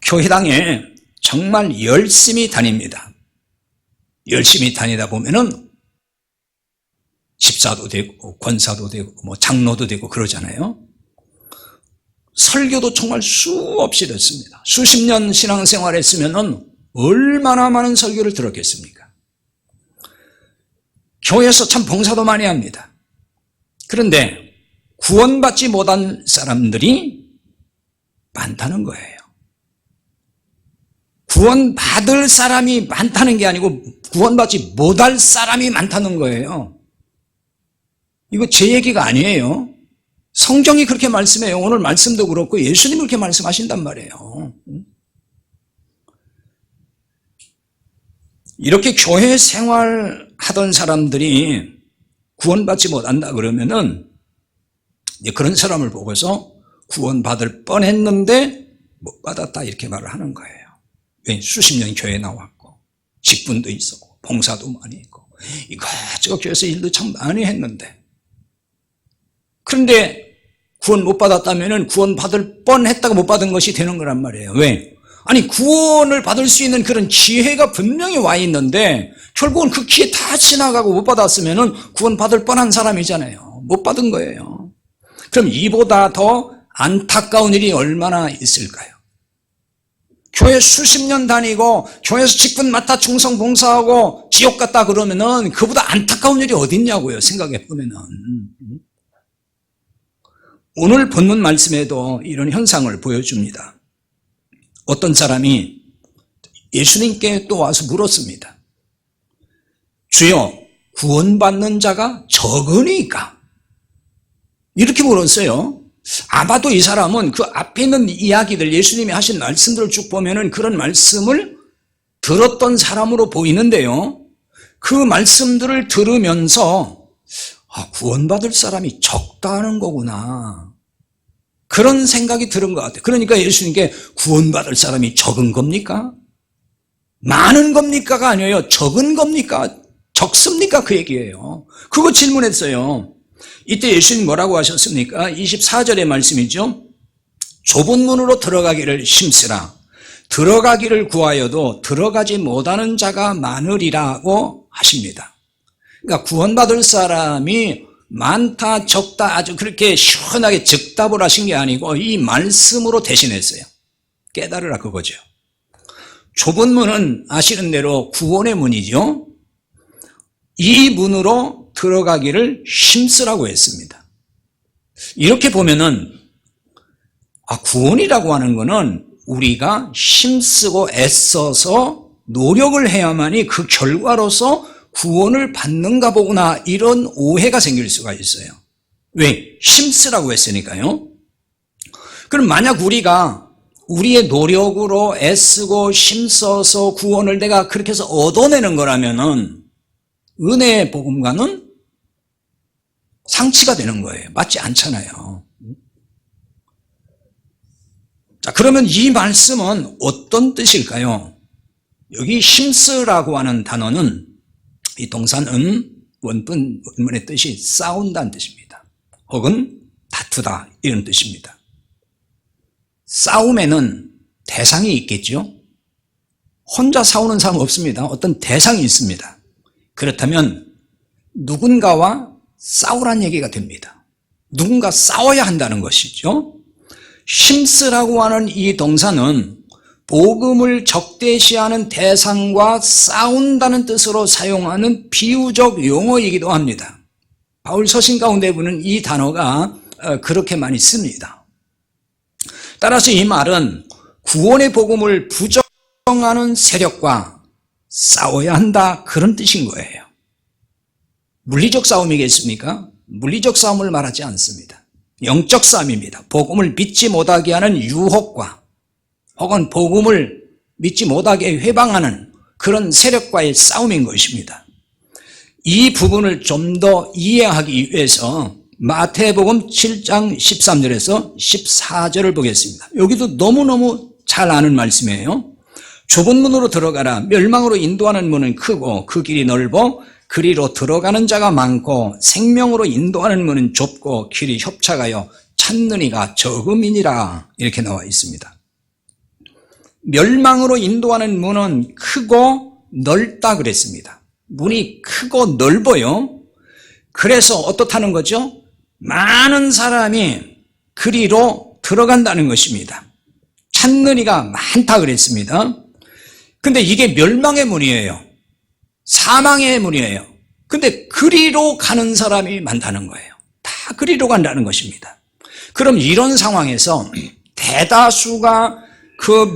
교회당에 정말 열심히 다닙니다. 열심히 다니다 보면은 집사도 되고 권사도 되고 뭐 장로도 되고 그러잖아요. 설교도 정말 수없이 듣습니다. 수십 년 신앙생활 했으면은 얼마나 많은 설교를 들었겠습니까? 교회에서 참 봉사도 많이 합니다. 그런데 구원받지 못한 사람들이 많다는 거예요. 구원받을 사람이 많다는 게 아니고 구원받지 못할 사람이 많다는 거예요. 이거 제 얘기가 아니에요. 성경이 그렇게 말씀해요. 오늘 말씀도 그렇고 예수님이 그렇게 말씀하신단 말이에요. 이렇게 교회 생활하던 사람들이 구원받지 못한다 그러면은 그런 사람을 보고서 구원받을 뻔했는데 못 받았다 이렇게 말을 하는 거예요. 왜? 수십 년 교회에 나왔고 직분도 있었고 봉사도 많이 했고 이것저것 교회에서 일도 참 많이 했는데, 그런데 구원 못 받았다면 구원받을 뻔했다가 못 받은 것이 되는 거란 말이에요. 왜? 아니 구원을 받을 수 있는 그런 기회가 분명히 와 있는데 결국은 그 기회 다 지나가고 못 받았으면 구원받을 뻔한 사람이잖아요. 못 받은 거예요. 그럼 이보다 더 안타까운 일이 얼마나 있을까요? 교회 수십 년 다니고 교회에서 직분 맡아 충성 봉사하고 지옥 갔다 그러면은 그보다 안타까운 일이 어딨냐고요. 생각해 보면은. 오늘 본문 말씀에도 이런 현상을 보여줍니다. 어떤 사람이 예수님께 또 와서 물었습니다. 주여, 구원받는 자가 적으니까? 이렇게 물었어요. 아마도 이 사람은 그 앞에 있는 이야기들, 예수님이 하신 말씀들을 쭉 보면은 그런 말씀을 들었던 사람으로 보이는데요. 그 말씀들을 들으면서 구원받을 사람이 적다는 거구나, 그런 생각이 들은 것 같아요. 그러니까 예수님께 구원받을 사람이 적은 겁니까? 많은 겁니까가 아니에요. 적은 겁니까? 적습니까? 그 얘기예요. 그거 질문했어요. 이때 예수님 뭐라고 하셨습니까? 24절의 말씀이죠. 좁은 문으로 들어가기를 힘쓰라. 들어가기를 구하여도 들어가지 못하는 자가 많으리라고 하십니다. 그러니까 구원받을 사람이 많다 적다 아주 그렇게 시원하게 즉답을 하신 게 아니고 이 말씀으로 대신했어요. 깨달으라 그거죠. 좁은 문은 아시는 대로 구원의 문이죠. 이 문으로 들어가기를 힘쓰라고 했습니다. 이렇게 보면은 구원이라고 하는 거는 우리가 힘쓰고 애써서 노력을 해야만이 그 결과로서 구원을 받는가 보구나, 이런 오해가 생길 수가 있어요. 왜? 힘쓰라고 했으니까요. 그럼 만약 우리가 우리의 노력으로 애쓰고 힘써서 구원을 내가 그렇게 해서 얻어내는 거라면은 은혜의 복음과는 상치가 되는 거예요. 맞지 않잖아요. 자, 그러면 이 말씀은 어떤 뜻일까요? 여기 힘쓰라고 하는 단어는, 이 동사는 원문의 뜻이 싸운다는 뜻입니다. 혹은 다투다, 이런 뜻입니다. 싸움에는 대상이 있겠죠. 혼자 싸우는 사람은 없습니다. 어떤 대상이 있습니다. 그렇다면 누군가와 싸우란 얘기가 됩니다. 누군가 싸워야 한다는 것이죠. 힘쓰라고 하는 이 동사는 복음을 적대시하는 대상과 싸운다는 뜻으로 사용하는 비유적 용어이기도 합니다. 바울 서신 가운데 보는 이 단어가 그렇게 많이 씁니다. 따라서 이 말은 구원의 복음을 부정하는 세력과 싸워야 한다, 그런 뜻인 거예요. 물리적 싸움이겠습니까? 물리적 싸움을 말하지 않습니다. 영적 싸움입니다. 복음을 믿지 못하게 하는 유혹과 혹은 복음을 믿지 못하게 회방하는 그런 세력과의 싸움인 것입니다. 이 부분을 좀 더 이해하기 위해서 마태복음 7장 13절에서 14절을 보겠습니다. 여기도 너무너무 잘 아는 말씀이에요. 좁은 문으로 들어가라. 멸망으로 인도하는 문은 크고 그 길이 넓어 그리로 들어가는 자가 많고 생명으로 인도하는 문은 좁고 길이 협착하여 찾는 이가 적음이니라, 이렇게 나와 있습니다. 멸망으로 인도하는 문은 크고 넓다 그랬습니다. 문이 크고 넓어요. 그래서 어떻다는 거죠? 많은 사람이 그리로 들어간다는 것입니다. 찾는 이가 많다 그랬습니다. 근데 이게 멸망의 문이에요. 사망의 문이에요. 근데 그리로 가는 사람이 많다는 거예요. 다 그리로 간다는 것입니다. 그럼 이런 상황에서 대다수가 그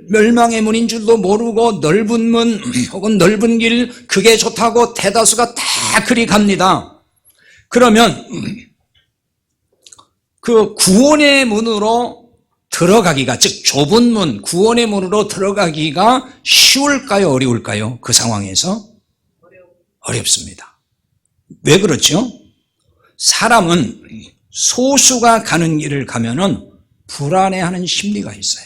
멸망의 문인 줄도 모르고 넓은 문 혹은 넓은 길 그게 좋다고 대다수가 다 그리 갑니다. 그러면 그 구원의 문으로 들어가기가, 즉 좁은 문, 구원의 문으로 들어가기가 쉬울까요? 어려울까요? 그 상황에서? 어렵습니다. 왜 그렇죠? 사람은 소수가 가는 길을 가면은 불안해하는 심리가 있어요.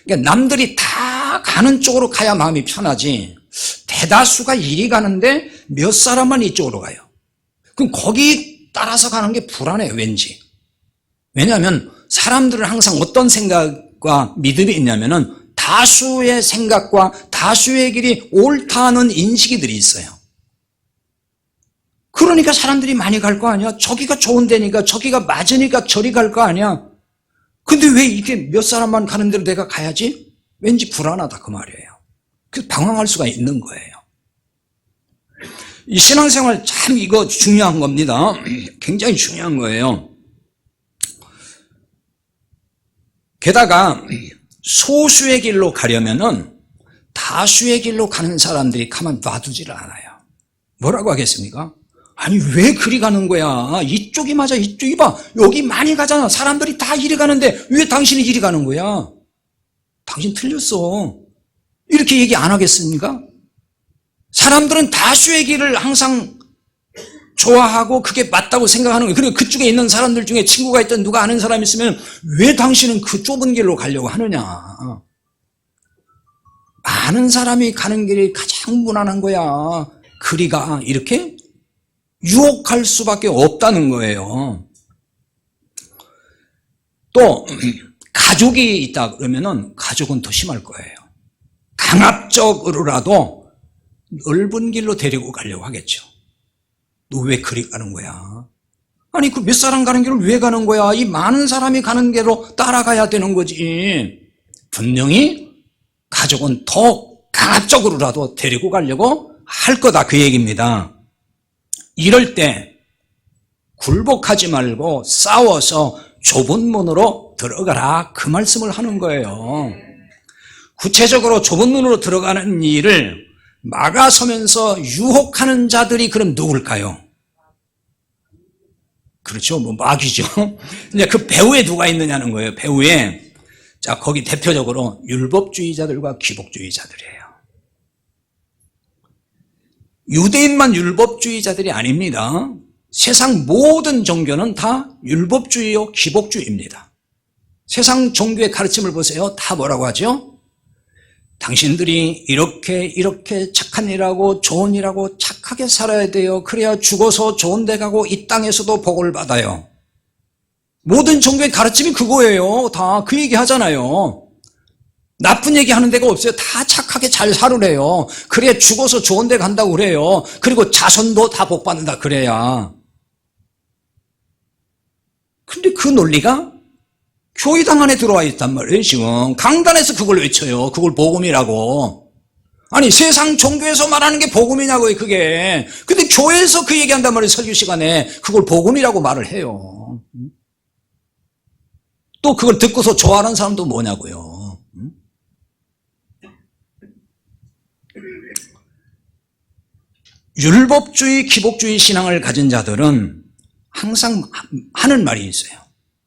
그러니까 남들이 다 가는 쪽으로 가야 마음이 편하지, 대다수가 이리 가는데 몇 사람만 이쪽으로 가요. 그럼 거기 따라서 가는 게 불안해요, 왠지. 왜냐하면 사람들은 항상 어떤 생각과 믿음이 있냐면은 다수의 생각과 다수의 길이 옳다는 인식이들이 있어요. 그러니까 사람들이 많이 갈 거 아니야? 저기가 좋은 데니까, 저기가 맞으니까 저리 갈 거 아니야? 근데 왜 이렇게 몇 사람만 가는 대로 내가 가야지? 왠지 불안하다 그 말이에요. 그래서 방황할 수가 있는 거예요. 이 신앙생활 참 이거 중요한 겁니다. 굉장히 중요한 거예요. 게다가 소수의 길로 가려면은 다수의 길로 가는 사람들이 가만 놔두지를 않아요. 뭐라고 하겠습니까? 아니 왜 그리 가는 거야? 이쪽이 맞아, 이쪽이 봐. 여기 많이 가잖아. 사람들이 다 이리 가는데 왜 당신이 이리 가는 거야? 당신 틀렸어. 이렇게 얘기 안 하겠습니까? 사람들은 다수의 길을 항상 좋아하고 그게 맞다고 생각하는 거예요. 그리고 그쪽에 있는 사람들 중에 친구가 있든 누가 아는 사람이 있으면 왜 당신은 그 좁은 길로 가려고 하느냐. 많은 사람이 가는 길이 가장 무난한 거야. 그리가 이렇게 유혹할 수밖에 없다는 거예요. 또 가족이 있다 그러면은 가족은 더 심할 거예요. 강압적으로라도 넓은 길로 데리고 가려고 하겠죠. 너 왜 그리 가는 거야? 아니 그 몇 사람 가는 길을 왜 가는 거야? 이 많은 사람이 가는 길로 따라가야 되는 거지. 분명히 가족은 더 강압적으로라도 데리고 가려고 할 거다 그 얘기입니다. 이럴 때 굴복하지 말고 싸워서 좁은 문으로 들어가라 그 말씀을 하는 거예요. 구체적으로 좁은 문으로 들어가는 일을 막아서면서 유혹하는 자들이 그럼 누굴까요? 그렇죠. 뭐 마귀죠. 이제 그 배후에 누가 있느냐는 거예요. 배후에. 자, 거기 대표적으로 율법주의자들과 기복주의자들이에요. 유대인만 율법주의자들이 아닙니다. 세상 모든 종교는 다 율법주의요, 기복주의입니다. 세상 종교의 가르침을 보세요. 다 뭐라고 하죠? 당신들이 이렇게 착한 일하고 좋은 일하고 착하게 살아야 돼요. 그래야 죽어서 좋은 데 가고 이 땅에서도 복을 받아요. 모든 종교의 가르침이 그거예요. 다 그 얘기 하잖아요. 나쁜 얘기 하는 데가 없어요. 다 착하게 잘 살으래요. 그래야 죽어서 좋은 데 간다고 그래요. 그리고 자손도 다 복 받는다 그래야. 근데 그 논리가 교회당 안에 들어와 있단 말이에요. 지금 강단에서 그걸 외쳐요. 그걸 복음이라고. 아니 세상 종교에서 말하는 게 복음이냐고요. 그게. 근데 교회에서 그 얘기한단 말이에요. 설교 시간에. 그걸 복음이라고 말을 해요. 또 그걸 듣고서 좋아하는 사람도 뭐냐고요. 율법주의, 기복주의 신앙을 가진 자들은 항상 하는 말이 있어요.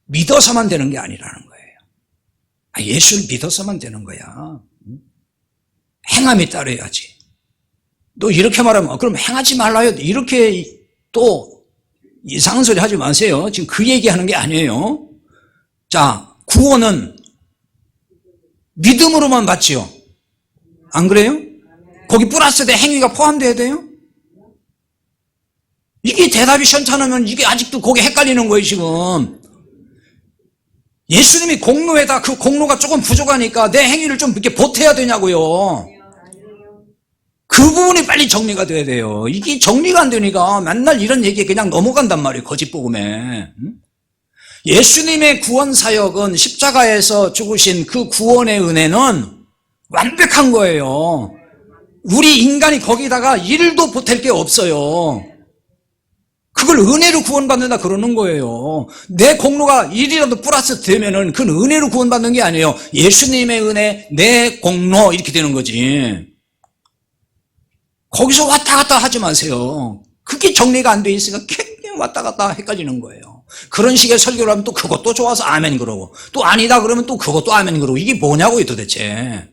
믿어서만 되는 게 아니라는 거예요. 예수를 믿어서만 되는 거야. 행함이 따라야지. 너 이렇게 말하면 그럼 행하지 말라요. 이렇게 또 이상한 소리 하지 마세요. 지금 그 얘기하는 게 아니에요. 자, 구원은 믿음으로만 받지요. 안 그래요? 거기 플러스 대 행위가 포함돼야 돼요? 이게 대답이 시원찮으면 이게 아직도 거기 헷갈리는 거예요, 지금. 예수님이 공로에다 그 공로가 조금 부족하니까 내 행위를 좀 이렇게 보태야 되냐고요. 그 부분이 빨리 정리가 돼야 돼요. 이게 정리가 안 되니까 맨날 이런 얘기에 그냥 넘어간단 말이에요. 거짓복음에. 예수님의 구원 사역은 십자가에서 죽으신 그 구원의 은혜는 완벽한 거예요. 우리 인간이 거기다가 일도 보탤 게 없어요. 그걸 은혜로 구원받는다 그러는 거예요. 내 공로가 일이라도 플러스 되면은 그건 은혜로 구원받는 게 아니에요. 예수님의 은혜, 내 공로 이렇게 되는 거지. 거기서 왔다 갔다 하지 마세요. 그게 정리가 안 돼 있으니까 그냥 왔다 갔다 헷갈리는 거예요. 그런 식의 설교를 하면 또 그것도 좋아서 아멘 그러고 또 아니다 그러면 또 그것도 아멘 그러고 이게 뭐냐고요 도대체.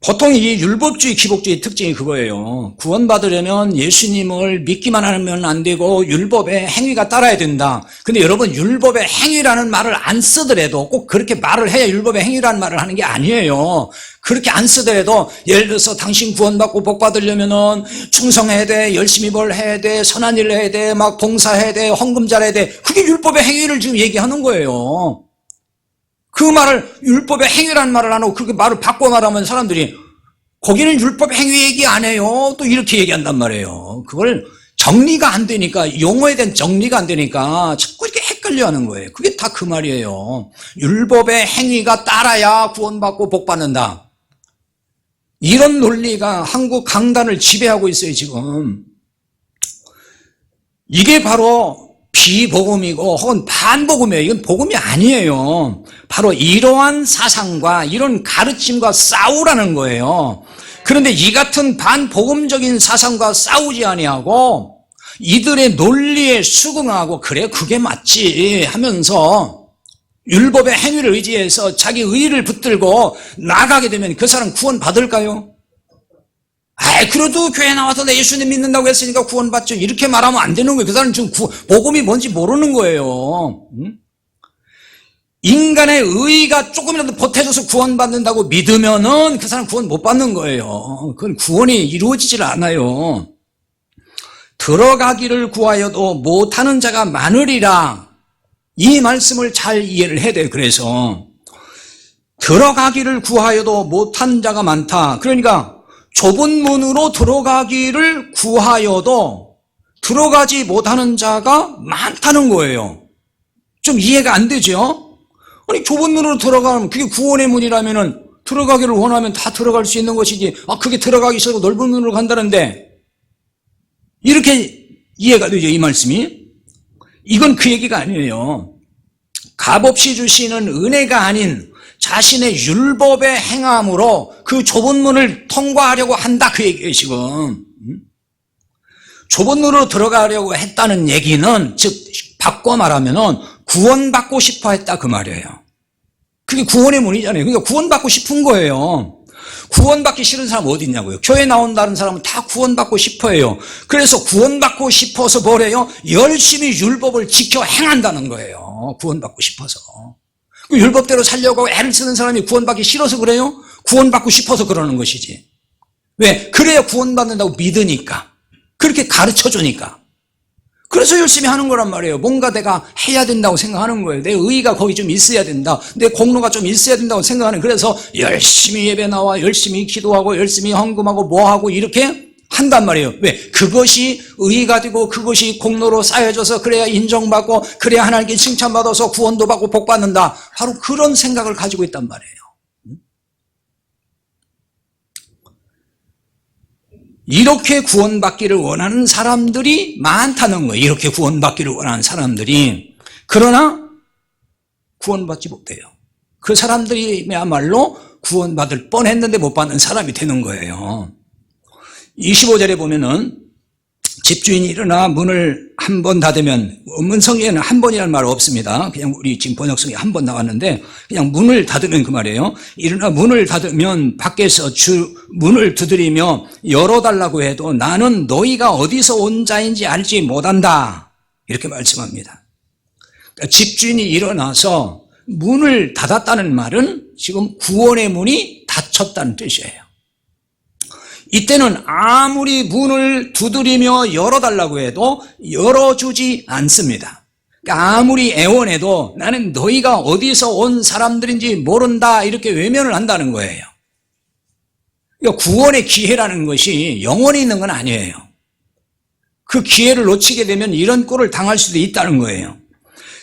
보통 이 율법주의, 기복주의 특징이 그거예요. 구원받으려면 예수님을 믿기만 하면 안 되고 율법의 행위가 따라야 된다. 근데 여러분 율법의 행위라는 말을 안 쓰더라도 꼭 그렇게 말을 해야 율법의 행위라는 말을 하는 게 아니에요. 그렇게 안 쓰더라도 예를 들어서 당신 구원받고 복받으려면은 충성해야 돼, 열심히 뭘 해야 돼, 선한 일을 해야 돼, 막 봉사해야 돼, 헌금 잘해야 돼. 그게 율법의 행위를 지금 얘기하는 거예요. 그 말을 율법의 행위라는 말을 안 하고 그렇게 말을 바꿔 말하면 사람들이 거기는 율법 행위 얘기 안 해요. 또 이렇게 얘기한단 말이에요. 그걸 정리가 안 되니까 용어에 대한 정리가 안 되니까 자꾸 이렇게 헷갈려 하는 거예요. 그게 다 그 말이에요. 율법의 행위가 따라야 구원받고 복받는다. 이런 논리가 한국 강단을 지배하고 있어요 지금. 이게 바로 비복음이고 혹은 반복음이에요. 이건 복음이 아니에요. 바로 이러한 사상과 이런 가르침과 싸우라는 거예요. 그런데 이 같은 반복음적인 사상과 싸우지 아니하고 이들의 논리에 수긍하고 그래 그게 맞지 하면서 율법의 행위를 의지해서 자기 의의를 붙들고 나가게 되면 그 사람 구원 받을까요? 그래도 교회 나와서 내 예수님 믿는다고 했으니까 구원받죠. 이렇게 말하면 안 되는 거예요. 그 사람은 지금 복음이 뭔지 모르는 거예요. 인간의 의의가 조금이라도 보태줘서 구원받는다고 믿으면은 그 사람 구원 못 받는 거예요. 그건 구원이 이루어지질 않아요. 들어가기를 구하여도 못하는 자가 많으리라. 이 말씀을 잘 이해를 해야 돼요. 그래서 들어가기를 구하여도 못한 자가 많다. 그러니까 좁은 문으로 들어가기를 구하여도 들어가지 못하는 자가 많다는 거예요. 좀 이해가 안 되죠? 아니 좁은 문으로 들어가면 그게 구원의 문이라면은 들어가기를 원하면 다 들어갈 수 있는 것이지. 그게 들어가기 싫고 넓은 문으로 간다는데 이렇게 이해가 되죠 이 말씀이. 이건 그 얘기가 아니에요. 값없이 주시는 은혜가 아닌 자신의 율법의 행함으로 그 좁은 문을 통과하려고 한다 그 얘기예요 지금. 좁은 문으로 들어가려고 했다는 얘기는 즉 바꿔 말하면은 구원받고 싶어 했다 그 말이에요. 그게 구원의 문이잖아요. 그러니까 구원받고 싶은 거예요. 구원받기 싫은 사람 어디 있냐고요. 교회 나온다는 사람은 다 구원받고 싶어 해요. 그래서 구원받고 싶어서 뭐래요? 열심히 율법을 지켜 행한다는 거예요. 구원받고 싶어서. 율법대로 살려고 애를 쓰는 사람이 구원받기 싫어서 그래요? 구원받고 싶어서 그러는 것이지. 왜? 그래야 구원받는다고 믿으니까. 그렇게 가르쳐주니까. 그래서 열심히 하는 거란 말이에요. 뭔가 내가 해야 된다고 생각하는 거예요. 내 의의가 거기 좀 있어야 된다. 내 공로가 좀 있어야 된다고 생각하는 거예요. 그래서 열심히 예배 나와 열심히 기도하고 열심히 헌금하고 뭐하고 이렇게 한단 말이에요. 왜? 그것이 의의가 되고 그것이 공로로 쌓여져서 그래야 인정받고 그래야 하나님께 칭찬받아서 구원도 받고 복받는다. 바로 그런 생각을 가지고 있단 말이에요. 이렇게 구원받기를 원하는 사람들이 많다는 거예요. 이렇게 구원받기를 원하는 사람들이. 그러나 구원받지 못해요. 그 사람들이야말로 구원받을 뻔했는데 못 받는 사람이 되는 거예요. 25절에 보면은 집주인이 일어나 문을 한 번 닫으면, 원문성에는 한 번이라는 말 없습니다. 그냥 우리 지금 번역성에 한 번 나왔는데 그냥 문을 닫으면 그 말이에요. 일어나 문을 닫으면 밖에서 문을 두드리며 열어달라고 해도 나는 너희가 어디서 온 자인지 알지 못한다. 이렇게 말씀합니다. 그러니까 집주인이 일어나서 문을 닫았다는 말은 지금 구원의 문이 닫혔다는 뜻이에요. 이때는 아무리 문을 두드리며 열어달라고 해도 열어주지 않습니다. 그러니까 아무리 애원해도 나는 너희가 어디서 온 사람들인지 모른다 이렇게 외면을 한다는 거예요. 그러니까 구원의 기회라는 것이 영원히 있는 건 아니에요. 그 기회를 놓치게 되면 이런 꼴을 당할 수도 있다는 거예요.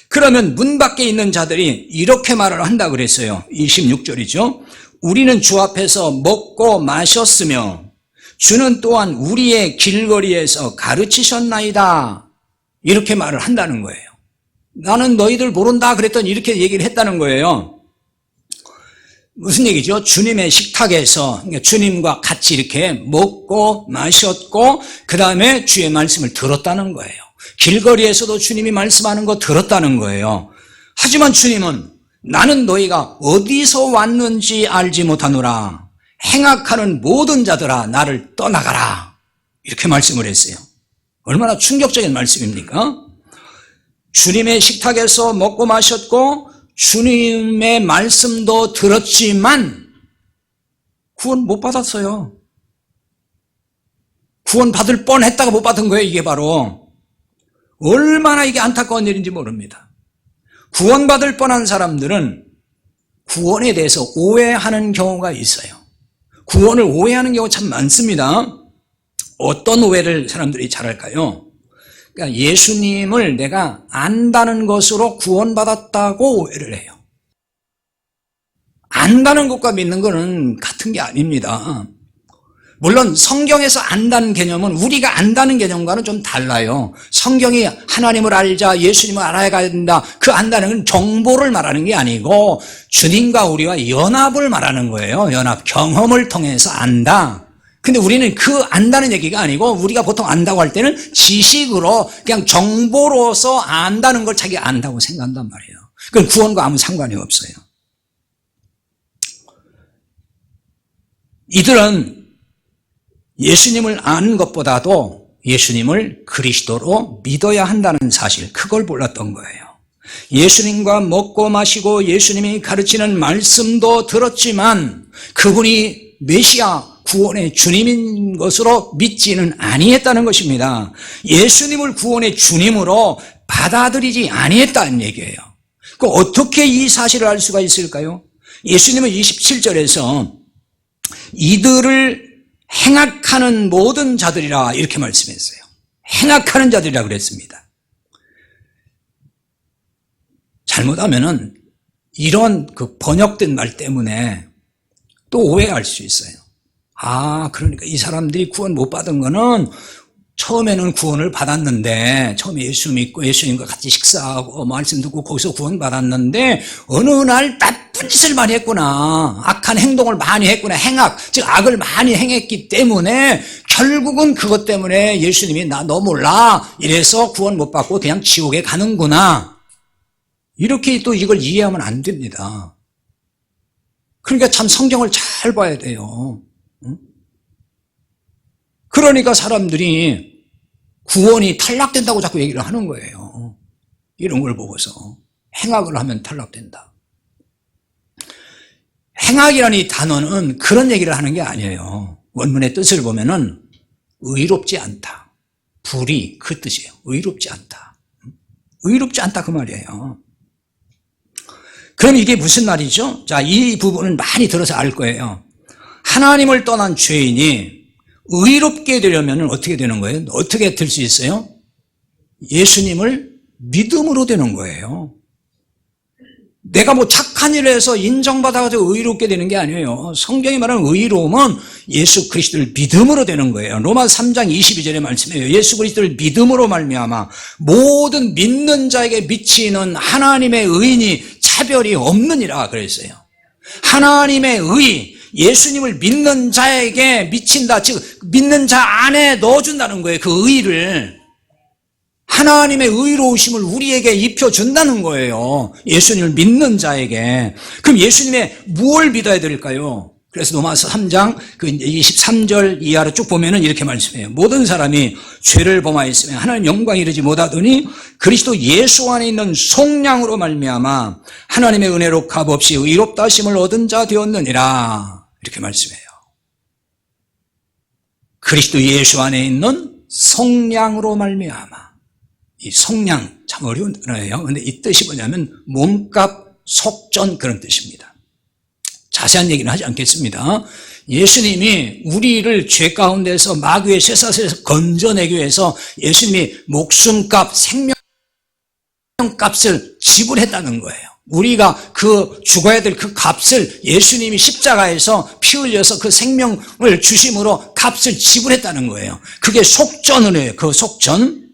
그러면 문 밖에 있는 자들이 이렇게 말을 한다 그랬어요. 26절이죠. 우리는 주 앞에서 먹고 마셨으며 주는 또한 우리의 길거리에서 가르치셨나이다. 이렇게 말을 한다는 거예요. 나는 너희들 모른다 그랬더니 이렇게 얘기를 했다는 거예요. 무슨 얘기죠? 주님의 식탁에서 그러니까 주님과 같이 이렇게 먹고 마셨고 그 다음에 주의 말씀을 들었다는 거예요. 길거리에서도 주님이 말씀하는 거 들었다는 거예요. 하지만 주님은 나는 너희가 어디서 왔는지 알지 못하노라. 행악하는 모든 자들아 나를 떠나가라. 이렇게 말씀을 했어요. 얼마나 충격적인 말씀입니까? 주님의 식탁에서 먹고 마셨고 주님의 말씀도 들었지만 구원 못 받았어요. 구원 받을 뻔했다가 못 받은 거예요. 이게 바로 얼마나 이게 안타까운 일인지 모릅니다. 구원받을 뻔한 사람들은 구원에 대해서 오해하는 경우가 있어요. 구원을 오해하는 경우가 참 많습니다. 어떤 오해를 사람들이 잘할까요? 그러니까 예수님을 내가 안다는 것으로 구원받았다고 오해를 해요. 안다는 것과 믿는 것은 같은 게 아닙니다. 물론 성경에서 안다는 개념은 우리가 안다는 개념과는 좀 달라요. 성경이 하나님을 알자, 예수님을 알아야 된다. 그 안다는 건 정보를 말하는 게 아니고 주님과 우리와 연합을 말하는 거예요. 연합, 경험을 통해서 안다. 근데 우리는 그 안다는 얘기가 아니고 우리가 보통 안다고 할 때는 지식으로 그냥 정보로서 안다는 걸 자기가 안다고 생각한단 말이에요. 그건 구원과 아무 상관이 없어요. 이들은 예수님을 아는 것보다도 예수님을 그리스도로 믿어야 한다는 사실, 그걸 몰랐던 거예요. 예수님과 먹고 마시고 예수님이 가르치는 말씀도 들었지만 그분이 메시아 구원의 주님인 것으로 믿지는 아니했다는 것입니다. 예수님을 구원의 주님으로 받아들이지 아니했다는 얘기예요. 그럼 어떻게 이 사실을 알 수가 있을까요? 예수님은 27절에서 이들을 행악하는 모든 자들이라 이렇게 말씀했어요. 행악하는 자들이라 그랬습니다. 잘못하면은 이런 그 번역된 말 때문에 또 오해할 수 있어요. 아, 그러니까 이 사람들이 구원 못 받은 거는 처음에는 구원을 받았는데 처음에 예수 믿고 예수님과 같이 식사하고 말씀 듣고 거기서 구원 받았는데 어느 날 나쁜 짓을 많이 했구나, 악한 행동을 많이 했구나, 행악, 즉 악을 많이 행했기 때문에 결국은 그것 때문에 예수님이 나 너 몰라 이래서 구원 못 받고 그냥 지옥에 가는구나, 이렇게 또 이걸 이해하면 안 됩니다. 그러니까 참 성경을 잘 봐야 돼요. 그러니까 사람들이 구원이 탈락된다고 자꾸 얘기를 하는 거예요. 이런 걸 보고서 행악을 하면 탈락된다. 행악이라는 이 단어는 그런 얘기를 하는 게 아니에요. 원문의 뜻을 보면은 의롭지 않다, 불의, 그 뜻이에요. 의롭지 않다, 의롭지 않다 그 말이에요. 그럼 이게 무슨 말이죠? 자, 이 부분은 많이 들어서 알 거예요. 하나님을 떠난 죄인이 의롭게 되려면 어떻게 되는 거예요? 어떻게 될 수 있어요? 예수님을 믿음으로 되는 거예요. 내가 뭐 착한 일을 해서 인정받아가지고 의롭게 되는 게 아니에요. 성경이 말하는 의로움은 예수 그리스도를 믿음으로 되는 거예요. 로마서 3장 22절의 말씀이에요. 예수 그리스도를 믿음으로 말미암아 모든 믿는 자에게 미치는 하나님의 의인이 차별이 없느니라 그랬어요. 하나님의 의, 예수님을 믿는 자에게 미친다, 즉 믿는 자 안에 넣어준다는 거예요. 그 의를, 하나님의 의로우심을 우리에게 입혀준다는 거예요. 예수님을 믿는 자에게. 그럼 예수님의 무엇을 믿어야 될까요? 그래서 로마서 3장 23절 이하로 쭉 보면은 이렇게 말씀해요. 모든 사람이 죄를 범하였으며 하나님 영광 이르지 못하더니 그리스도 예수 안에 있는 속량으로 말미암아 하나님의 은혜로 값없이 의롭다 하심을 얻은 자 되었느니라, 이렇게 말씀해요. 그리스도 예수 안에 있는 성량으로 말미암아. 이 성량 참 어려운 단어예요. 그런데 이 뜻이 뭐냐면 몸값, 속전 그런 뜻입니다. 자세한 얘기는 하지 않겠습니다. 예수님이 우리를 죄 가운데서 마귀의 쇠사슬에서 건져내기 위해서 예수님이 목숨값, 생명값을 지불했다는 거예요. 우리가 그 죽어야 될 그 값을 예수님이 십자가에서 피 흘려서 그 생명을 주심으로 값을 지불했다는 거예요. 그게 속전을 해요. 그 속전.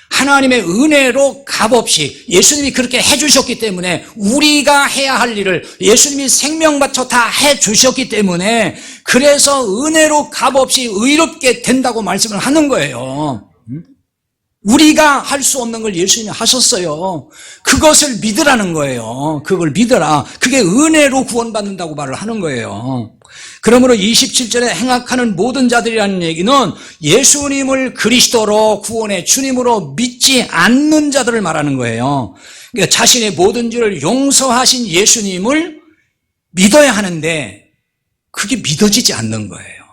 하나님의 은혜로 값없이 예수님이 그렇게 해주셨기 때문에 우리가 해야 할 일을 예수님이 생명 바쳐 다 해주셨기 때문에 그래서 은혜로 값없이 의롭게 된다고 말씀을 하는 거예요. 우리가 할 수 없는 걸 예수님이 하셨어요. 그것을 믿으라는 거예요. 그걸 믿어라. 그게 은혜로 구원받는다고 말을 하는 거예요. 그러므로 27절에 행악하는 모든 자들이라는 얘기는 예수님을 그리스도로 구원의 주님으로 믿지 않는 자들을 말하는 거예요. 그러니까 자신의 모든 죄를 용서하신 예수님을 믿어야 하는데 그게 믿어지지 않는 거예요.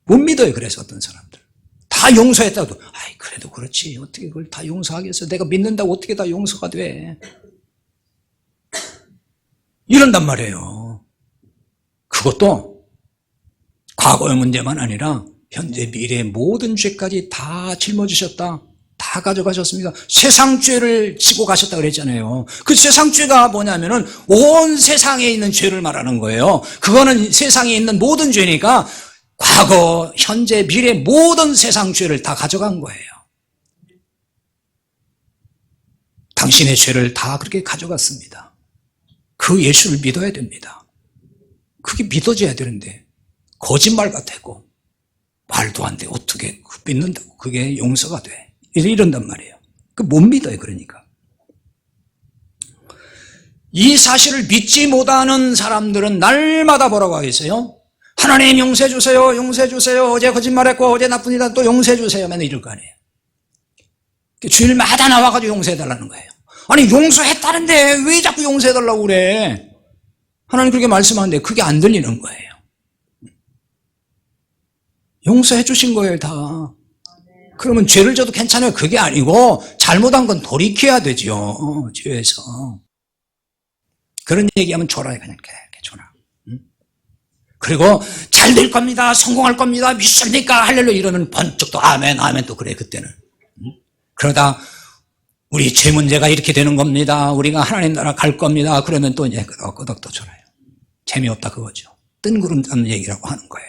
못 믿어요. 그래서 어떤 사람들 다 용서했다고 아이 그래도 그렇지 어떻게 그걸 다 용서하겠어. 내가 믿는다고 어떻게 다 용서가 돼. 이런단 말이에요. 그것도 과거의 문제만 아니라 현재 미래의 모든 죄까지 다 짊어지셨다. 다 가져가셨습니다. 세상 죄를 지고 가셨다 그랬잖아요. 그 세상 죄가 뭐냐면은 온 세상에 있는 죄를 말하는 거예요. 그거는 세상에 있는 모든 죄니까 과거, 현재, 미래 모든 세상 죄를 다 가져간 거예요. 당신의 죄를 다 그렇게 가져갔습니다. 그 예수를 믿어야 됩니다. 그게 믿어져야 되는데 거짓말 같고 말도 안 돼. 어떻게 믿는다고 그게 용서가 돼. 이런단 말이에요. 못 믿어요. 그러니까 이 사실을 믿지 못하는 사람들은 날마다 뭐라고 하겠어요? 하나님 용서해 주세요. 용서해 주세요. 어제 거짓말했고 어제 나쁜 일다 또 용서해 주세요. 맨날 이럴 거 아니에요. 주일마다 나와가지고 용서해 달라는 거예요. 아니 용서했다는데 왜 자꾸 용서해 달라고 그래? 하나님 그렇게 말씀하는데 그게 안 들리는 거예요. 용서해 주신 거예요 다. 그러면 죄를 져도 괜찮아요. 그게 아니고 잘못한 건 돌이켜야 되죠. 죄에서. 그런 얘기하면 졸아요. 그냥 이렇게 졸아. 그리고 잘 될 겁니다. 성공할 겁니다. 믿습니까? 할렐루야 이러면 번쩍 또 아멘 아멘 또 그래 그때는. 그러다 우리 죄 문제가 이렇게 되는 겁니다. 우리가 하나님 나라 갈 겁니다. 그러면 또 이제 끄덕끄덕 또 졸아요. 재미없다 그거죠. 뜬구름 잡는 얘기라고 하는 거예요.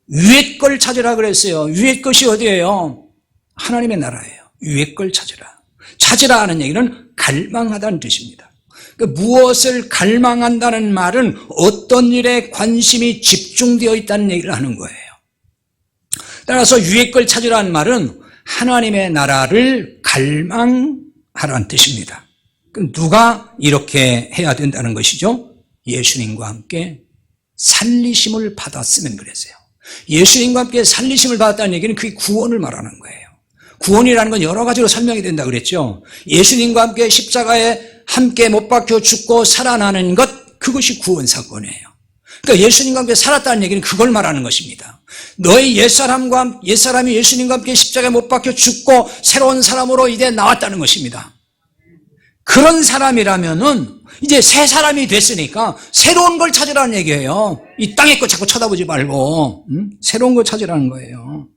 위의 걸 찾으라 그랬어요. 위의 것이 어디예요? 하나님의 나라예요. 위의 걸 찾으라. 찾으라 하는 얘기는 갈망하다는 뜻입니다. 그러니까 무엇을 갈망한다는 말은 어떤 일에 관심이 집중되어 있다는 얘기를 하는 거예요. 따라서 위의 걸 찾으라는 말은 하나님의 나라를 갈망하라는 뜻입니다. 그럼 누가 이렇게 해야 된다는 것이죠? 예수님과 함께 살리심을 받았으면 그랬어요. 예수님과 함께 살리심을 받았다는 얘기는 그게 구원을 말하는 거예요. 구원이라는 건 여러 가지로 설명이 된다고 그랬죠. 예수님과 함께 십자가에 함께 못 박혀 죽고 살아나는 것, 그것이 구원 사건이에요. 그러니까 예수님과 함께 살았다는 얘기는 그걸 말하는 것입니다. 너희 옛사람이 예수님과 함께 십자가에 못 박혀 죽고 새로운 사람으로 이제 나왔다는 것입니다. 그런 사람이라면은 이제 새 사람이 됐으니까 새로운 걸 찾으라는 얘기예요. 이 땅의 거 자꾸 쳐다보지 말고 새로운 걸 찾으라는 거예요.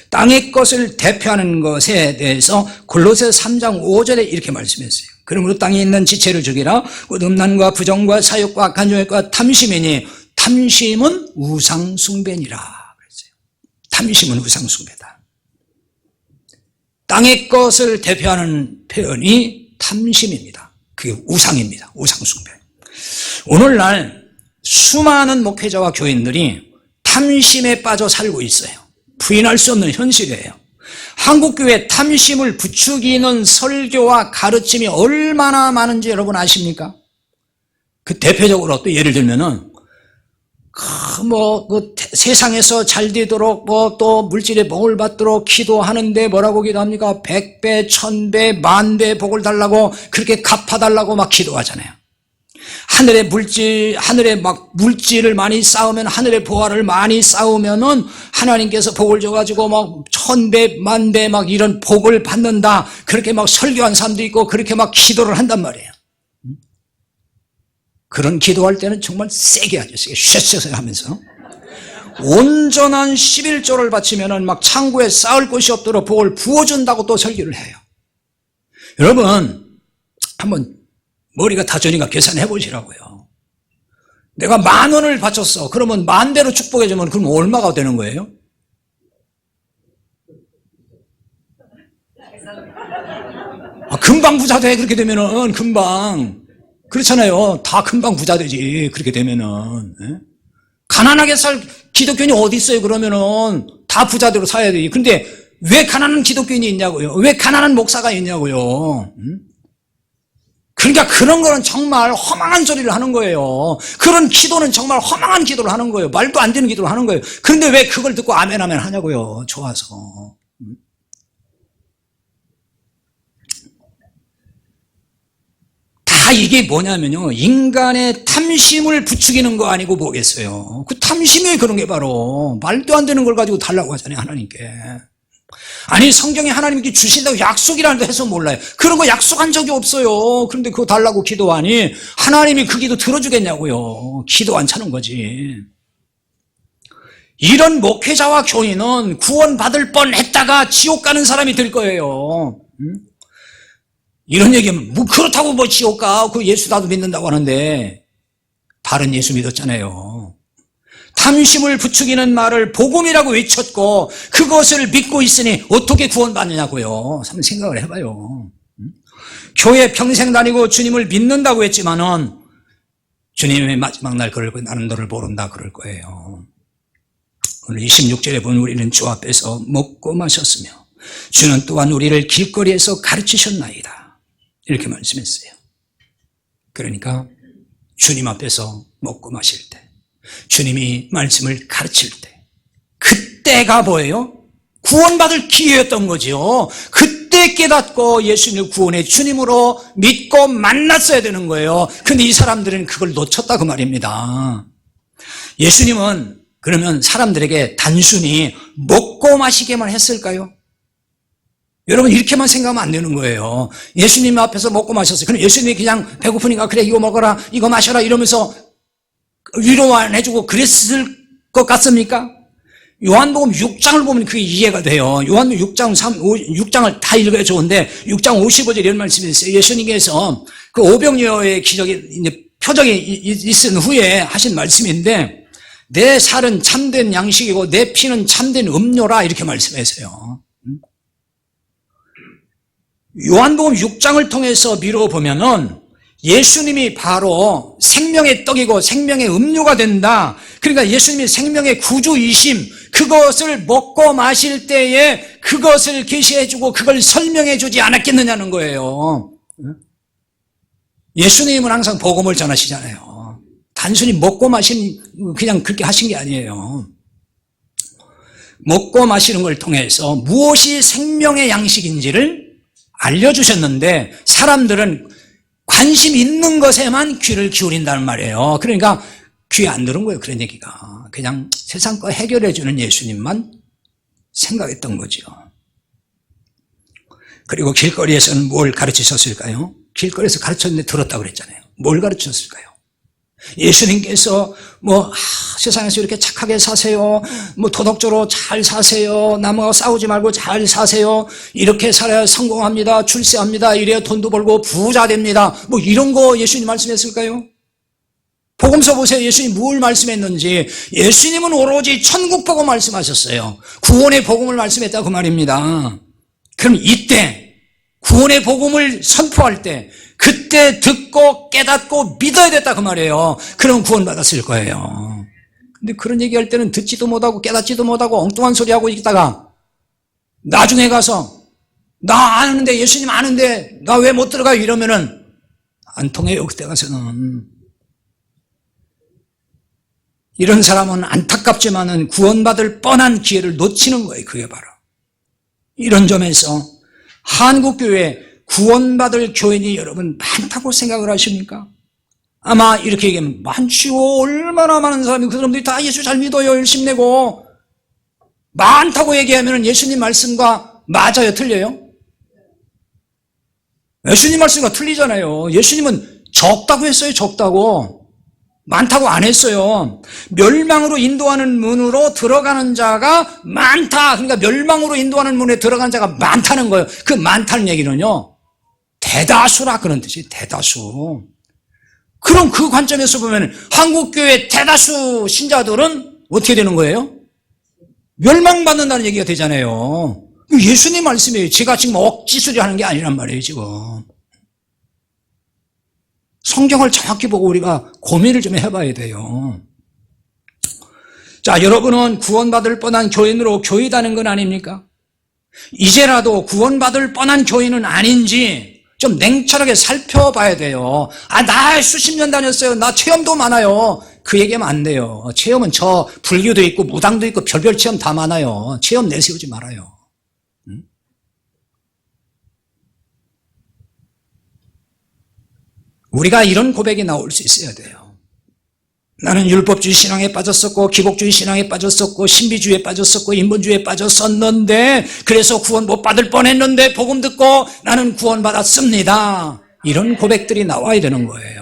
땅의 것을 대표하는 것에 대해서 골로새서 3장 5절에 이렇게 말씀했어요. 그러므로 땅에 있는 지체를 죽이라. 곧 음란과 부정과 사욕과 악한 정욕과 탐심이니 탐심은 우상 숭배니라 그랬어요. 탐심은 우상 숭배다. 땅의 것을 대표하는 표현이 탐심입니다. 그게 우상입니다. 우상 숭배. 오늘날 수많은 목회자와 교인들이 탐심에 빠져 살고 있어요. 부인할 수 없는 현실이에요. 한국교회 탐심을 부추기는 설교와 가르침이 얼마나 많은지 여러분 아십니까? 그 대표적으로 또 예를 들면은 세상에서 잘 되도록 또 물질의 복을 받도록 기도하는데 뭐라고 기도합니까? 100배, 1000배, 10,000배 복을 달라고 그렇게 갚아달라고 막 기도하잖아요. 하늘에 막 물질을 많이 쌓으면, 하늘의 보화를 많이 쌓으면은 하나님께서 복을 줘가지고 막 1000배, 10,000배 막 이런 복을 받는다. 그렇게 막 설교한 사람도 있고 그렇게 막 기도를 한단 말이에요. 그런 기도할 때는 정말 세게 하죠. 세게 쉐쉐쉐 하면서. 온전한 11조를 바치면은 막 창고에 쌓을 곳이 없도록 복을 부어준다고 또 설교를 해요. 여러분, 한번 머리가 다저니까 계산해 보시라고요. 내가 10,000원을 바쳤어. 그러면 10,000배로 축복해 주면 그럼 얼마가 되는 거예요? 금방 부자 돼. 그렇게 되면은 금방. 그렇잖아요. 다 금방 부자 되지. 그렇게 되면은. 가난하게 살 기독교인이 어디 있어요? 그러면은 다 부자대로 살아야 되지. 근데 왜 가난한 기독교인이 있냐고요? 왜 가난한 목사가 있냐고요? 그러니까 그런 거는 정말 허망한 소리를 하는 거예요. 그런 기도는 정말 허망한 기도를 하는 거예요. 말도 안 되는 기도를 하는 거예요. 그런데 왜 그걸 듣고 아멘 아멘 하냐고요. 좋아서. 다 이게 뭐냐면요, 인간의 탐심을 부추기는 거 아니고 뭐겠어요. 그 탐심이 그런 게 바로 말도 안 되는 걸 가지고 달라고 하잖아요, 하나님께. 아니, 성경에 하나님께 주신다고 약속이라는 데 해서 몰라요. 그런 거 약속한 적이 없어요. 그런데 그거 달라고 기도하니 하나님이 그 기도 들어주겠냐고요. 기도 안 차는 거지. 이런 목회자와 교인은 구원받을 뻔했다가 지옥 가는 사람이 될 거예요. 이런 얘기하면 뭐 그렇다고 뭐 지옥 가, 그 예수 나도 믿는다고 하는데 다른 예수 믿었잖아요. 탐심을 부추기는 말을 복음이라고 외쳤고 그것을 믿고 있으니 어떻게 구원받느냐고요. 한번 생각을 해봐요. 교회 평생 다니고 주님을 믿는다고 했지만은 주님의 마지막 날 그럴 거예요. 나는 너를 모른다 그럴 거예요. 오늘 26절에 보면 우리는 주 앞에서 먹고 마셨으며 주는 또한 우리를 길거리에서 가르치셨나이다. 이렇게 말씀했어요. 그러니까 주님 앞에서 먹고 마실 때, 주님이 말씀을 가르칠 때, 그때가 뭐예요? 구원받을 기회였던 거죠. 그때 깨닫고 예수님을 구원의 주님으로 믿고 만났어야 되는 거예요. 근데 이 사람들은 그걸 놓쳤다 그 말입니다. 예수님은 그러면 사람들에게 단순히 먹고 마시게만 했을까요? 여러분, 이렇게만 생각하면 안 되는 거예요. 예수님 앞에서 먹고 마셨어요. 그럼 예수님이 그냥 배고프니까 그래 이거 먹어라 이거 마셔라 이러면서 위로만 해주고 그랬을 것 같습니까? 요한복음 6장을 보면 그게 이해가 돼요. 요한복음 6장을 다 읽어야 좋은데 6장 55절 이런 말씀이 있어요. 예수님께서 그 오병이어의 기적이 이제 표적이 있은 후에 하신 말씀인데, 내 살은 참된 양식이고 내 피는 참된 음료라 이렇게 말씀하세요. 요한복음 6장을 통해서 미뤄보면은 예수님이 바로 생명의 떡이고 생명의 음료가 된다. 그러니까 예수님이 생명의 구주이심, 그것을 먹고 마실 때에 그것을 계시해주고 그걸 설명해주지 않았겠느냐는 거예요. 예수님은 항상 복음을 전하시잖아요. 단순히 먹고 마신 그냥 그렇게 하신 게 아니에요. 먹고 마시는 걸 통해서 무엇이 생명의 양식인지를 알려주셨는데 사람들은 관심 있는 것에만 귀를 기울인다는 말이에요. 그러니까 귀에 안 들은 거예요. 그런 얘기가. 그냥 세상 거 해결해주는 예수님만 생각했던 거죠. 그리고 길거리에서는 뭘 가르치셨을까요? 길거리에서 가르쳤는데 들었다고 그랬잖아요. 뭘 가르치셨을까요? 예수님께서 세상에서 이렇게 착하게 사세요. 도덕적으로 잘 사세요. 남하고 싸우지 말고 잘 사세요. 이렇게 살아야 성공합니다. 출세합니다. 이래야 돈도 벌고 부자 됩니다. 이런 거 예수님 말씀했을까요? 복음서 보세요. 예수님 뭘 말씀했는지. 예수님은 오로지 천국 복음 말씀하셨어요. 구원의 복음을 말씀했다 그 말입니다. 그럼 이때 구원의 복음을 선포할 때 그때 듣고 깨닫고 믿어야 됐다 그 말이에요. 그럼 구원받았을 거예요. 근데 그런 얘기할 때는 듣지도 못하고 깨닫지도 못하고 엉뚱한 소리 하고 있다가 나중에 가서 나 아는데 예수님 아는데 나 왜 못 들어가요 이러면은 안 통해요. 그때 가서는. 이런 사람은 안타깝지만은 구원받을 뻔한 기회를 놓치는 거예요. 그게 바로. 이런 점에서 한국교회 구원받을 교인이 여러분 많다고 생각을 하십니까? 아마 이렇게 얘기하면 많지요. 얼마나 많은 사람이 그 사람들이 다 예수 잘 믿어요. 열심히 내고. 많다고 얘기하면 예수님 말씀과 맞아요? 틀려요? 예수님 말씀과 틀리잖아요. 예수님은 적다고 했어요. 적다고. 많다고 안 했어요. 멸망으로 인도하는 문으로 들어가는 자가 많다. 그러니까 멸망으로 인도하는 문에 들어가는 자가 많다는 거예요. 그 많다는 얘기는요, 대다수라 그런 뜻이에요. 대다수. 그럼 그 관점에서 보면 한국교회 대다수 신자들은 어떻게 되는 거예요? 멸망받는다는 얘기가 되잖아요. 예수님 말씀이에요. 제가 지금 억지수리 하는 게 아니란 말이에요, 지금. 성경을 정확히 보고 우리가 고민을 좀 해봐야 돼요. 자, 여러분은 구원받을 뻔한 교인으로 교회다는 건 아닙니까? 이제라도 구원받을 뻔한 교인은 아닌지 좀 냉철하게 살펴봐야 돼요. 나 수십 년 다녔어요. 나 체험도 많아요. 그 얘기하면 안 돼요. 체험은 저 불교도 있고 무당도 있고 별별 체험 다 많아요. 체험 내세우지 말아요. 우리가 이런 고백이 나올 수 있어야 돼요. 나는 율법주의 신앙에 빠졌었고 기복주의 신앙에 빠졌었고 신비주의에 빠졌었고 인본주의에 빠졌었는데 그래서 구원 못 받을 뻔했는데 복음 듣고 나는 구원받았습니다. 이런 고백들이 나와야 되는 거예요.